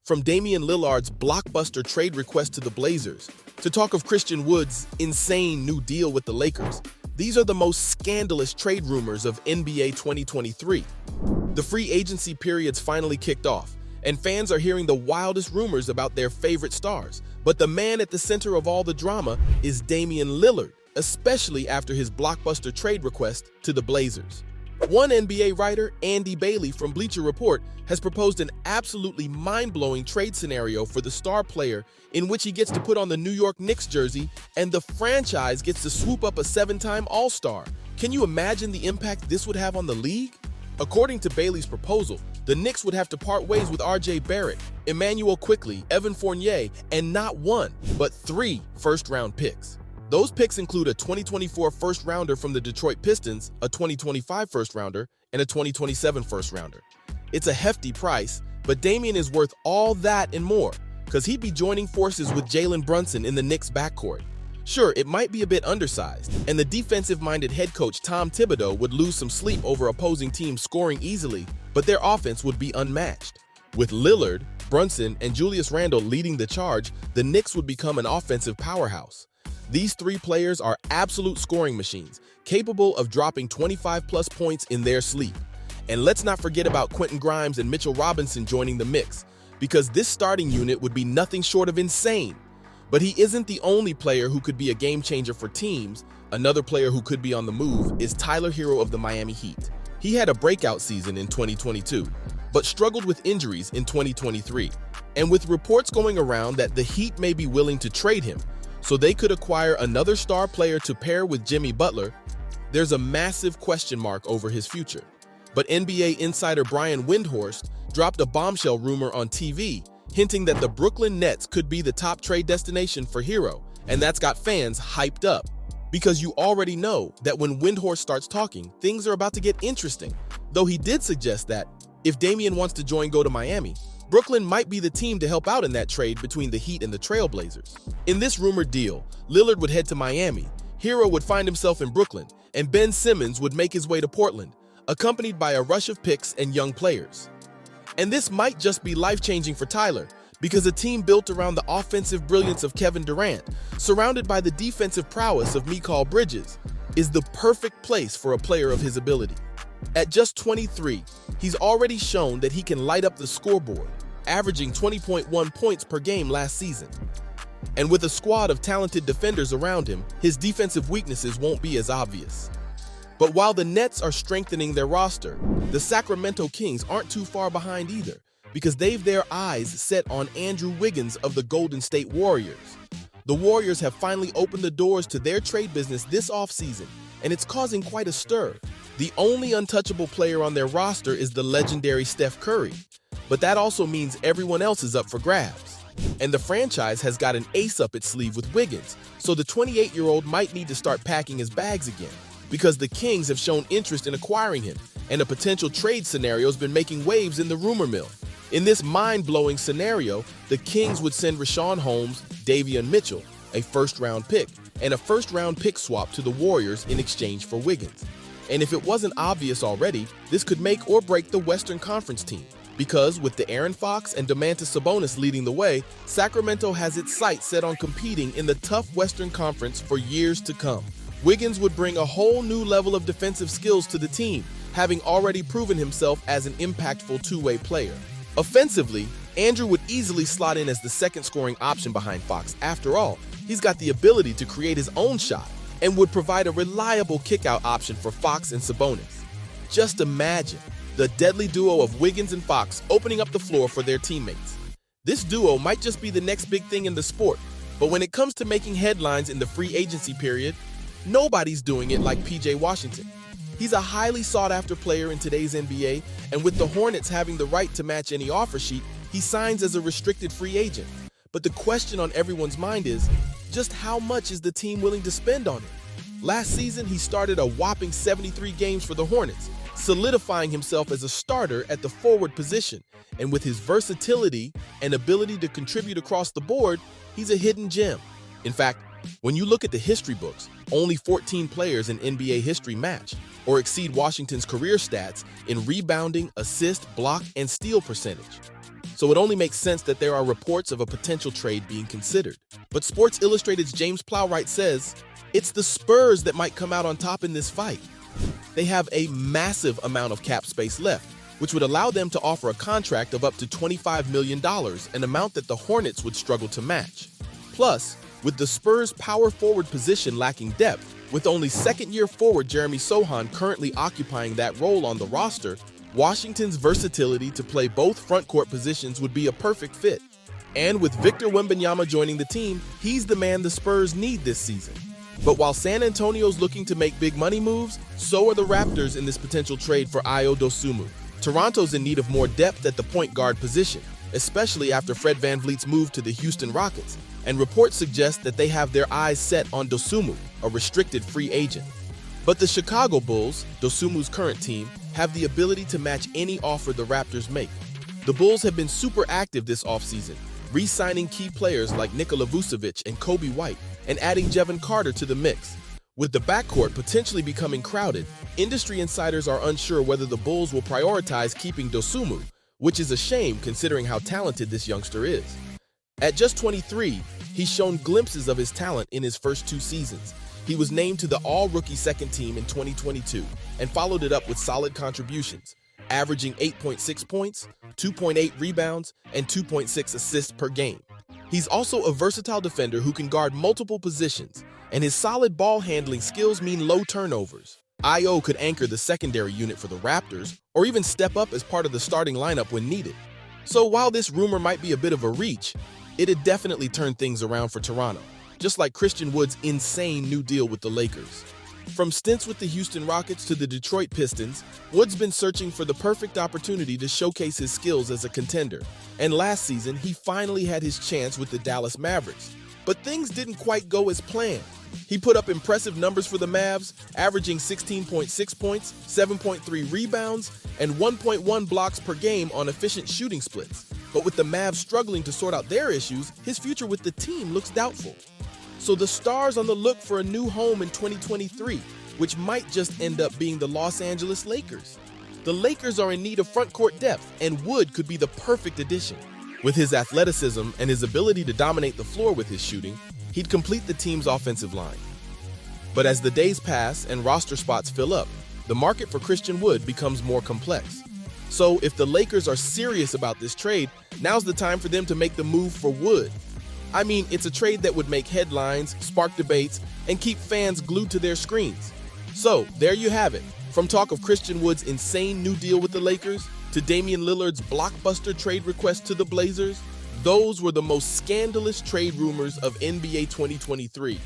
From Damian Lillard's blockbuster trade request to the Blazers, to talk of Christian Wood's insane new deal with the Lakers, these are the most scandalous trade rumors of NBA 2023. The free agency period's finally kicked off, and fans are hearing the wildest rumors about their favorite stars. But the man at the center of all the drama is Damian Lillard, especially after his blockbuster trade request to the Blazers. One NBA writer, Andy Bailey from Bleacher Report, has proposed an absolutely mind-blowing trade scenario for the star player in which he gets to put on the New York Knicks jersey and the franchise gets to swoop up a 7-time All-Star. Can you imagine the impact this would have on the league? According to Bailey's proposal, the Knicks would have to part ways with R.J. Barrett, Emmanuel Quickley, Evan Fournier, and not one, but 3 first-round picks. Those picks include a 2024 first-rounder from the Detroit Pistons, a 2025 first-rounder, and a 2027 first-rounder. It's a hefty price, but Damian is worth all that and more, because he'd be joining forces with Jalen Brunson in the Knicks' backcourt. Sure, it might be a bit undersized, and the defensive-minded head coach Tom Thibodeau would lose some sleep over opposing teams scoring easily, but their offense would be unmatched. With Lillard, Brunson, and Julius Randle leading the charge, the Knicks would become an offensive powerhouse. These 3 players are absolute scoring machines, capable of dropping 25-plus points in their sleep. And let's not forget about Quentin Grimes and Mitchell Robinson joining the mix, because this starting unit would be nothing short of insane. But he isn't the only player who could be a game-changer for teams. Another player who could be on the move is Tyler Hero of the Miami Heat. He had a breakout season in 2022, but struggled with injuries in 2023. And with reports going around that the Heat may be willing to trade him, so they could acquire another star player to pair with Jimmy Butler, there's a massive question mark over his future. But NBA insider Brian Windhorst dropped a bombshell rumor on TV, hinting that the Brooklyn Nets could be the top trade destination for Hero, and that's got fans hyped up. Because you already know that when Windhorst starts talking, things are about to get interesting, though he did suggest that if Damian wants to go to Miami, Brooklyn might be the team to help out in that trade between the Heat and the Trailblazers. In this rumored deal, Lillard would head to Miami, Hero would find himself in Brooklyn, and Ben Simmons would make his way to Portland, accompanied by a rush of picks and young players. And this might just be life-changing for Tyler, because a team built around the offensive brilliance of Kevin Durant, surrounded by the defensive prowess of Mikal Bridges, is the perfect place for a player of his ability. At just 23, he's already shown that he can light up the scoreboard, averaging 20.1 points per game last season. And with a squad of talented defenders around him, his defensive weaknesses won't be as obvious. But while the Nets are strengthening their roster, the Sacramento Kings aren't too far behind either, because they've their eyes set on Andrew Wiggins of the Golden State Warriors. The Warriors have finally opened the doors to their trade business this offseason, and it's causing quite a stir. The only untouchable player on their roster is the legendary Steph Curry, but that also means everyone else is up for grabs. And the franchise has got an ace up its sleeve with Wiggins, so the 28-year-old might need to start packing his bags again, because the Kings have shown interest in acquiring him, and a potential trade scenario has been making waves in the rumor mill. In this mind-blowing scenario, the Kings would send Richaun Holmes, Davion Mitchell, a first-round pick, and a first-round pick swap to the Warriors in exchange for Wiggins. And if it wasn't obvious already, this could make or break the Western Conference team, because with De'Aaron Fox and Domantas Sabonis leading the way, Sacramento has its sights set on competing in the tough Western Conference for years to come. Wiggins would bring a whole new level of defensive skills to the team, having already proven himself as an impactful two-way player. Offensively, Andrew would easily slot in as the second scoring option behind Fox. After all, he's got the ability to create his own shot and would provide a reliable kickout option for Fox and Sabonis. Just imagine the deadly duo of Wiggins and Fox opening up the floor for their teammates. This duo might just be the next big thing in the sport, but when it comes to making headlines in the free agency period, nobody's doing it like PJ Washington. He's a highly sought-after player in today's NBA, and with the Hornets having the right to match any offer sheet, he signs as a restricted free agent. But the question on everyone's mind is, just how much is the team willing to spend on him? Last season, he started a whopping 73 games for the Hornets, solidifying himself as a starter at the forward position. And with his versatility and ability to contribute across the board, he's a hidden gem. In fact, when you look at the history books, only 14 players in NBA history match or exceed Washington's career stats in rebounding, assist, block, and steal percentage. so it only makes sense that there are reports of a potential trade being considered. But Sports Illustrated's James Plowright says it's the Spurs that might come out on top in this fight. They have a massive amount of cap space left, which would allow them to offer a contract of up to $25 million, an amount that the Hornets would struggle to match. Plus, with the Spurs' power forward position lacking depth, with only second-year forward Jeremy Sohan currently occupying that role on the roster, Washington's versatility to play both front-court positions would be a perfect fit. And with Victor Wembanyama joining the team, he's the man the Spurs need this season. But while San Antonio's looking to make big money moves, so are the Raptors in this potential trade for Ayo Dosunmu. Toronto's in need of more depth at the point guard position, especially after Fred VanVleet's move to the Houston Rockets, and reports suggest that they have their eyes set on Dosunmu, a restricted free agent. But the Chicago Bulls, Dosumu's current team, have the ability to match any offer the Raptors make. The Bulls have been super active this offseason, re-signing key players like Nikola Vucevic and Kobe White, and adding Jevon Carter to the mix. With the backcourt potentially becoming crowded, industry insiders are unsure whether the Bulls will prioritize keeping Dosunmu, which is a shame considering how talented this youngster is. At just 23, he's shown glimpses of his talent in his first 2 seasons. He was named to the All-Rookie Second Team in 2022 and followed it up with solid contributions, averaging 8.6 points, 2.8 rebounds, and 2.6 assists per game. He's also a versatile defender who can guard multiple positions, and his solid ball handling skills mean low turnovers. Ayo could anchor the secondary unit for the Raptors, or even step up as part of the starting lineup when needed. So while this rumor might be a bit of a reach, it'd definitely turn things around for Toronto, just like Christian Wood's insane new deal with the Lakers. From stints with the Houston Rockets to the Detroit Pistons, Wood's been searching for the perfect opportunity to showcase his skills as a contender. And last season, he finally had his chance with the Dallas Mavericks. But things didn't quite go as planned. He put up impressive numbers for the Mavs, averaging 16.6 points, 7.3 rebounds, and 1.1 blocks per game on efficient shooting splits. But with the Mavs struggling to sort out their issues, his future with the team looks doubtful. So the Stars on the look for a new home in 2023, which might just end up being the Los Angeles Lakers. The Lakers are in need of front court depth, and Wood could be the perfect addition. With his athleticism and his ability to dominate the floor with his shooting, he'd complete the team's offensive line. But as the days pass and roster spots fill up, the market for Christian Wood becomes more complex. So if the Lakers are serious about this trade, now's the time for them to make the move for Wood. I mean, it's a trade that would make headlines, spark debates, and keep fans glued to their screens. So there you have it. From talk of Christian Wood's insane new deal with the Lakers to Damian Lillard's blockbuster trade request to the Blazers, those were the most scandalous trade rumors of NBA 2023.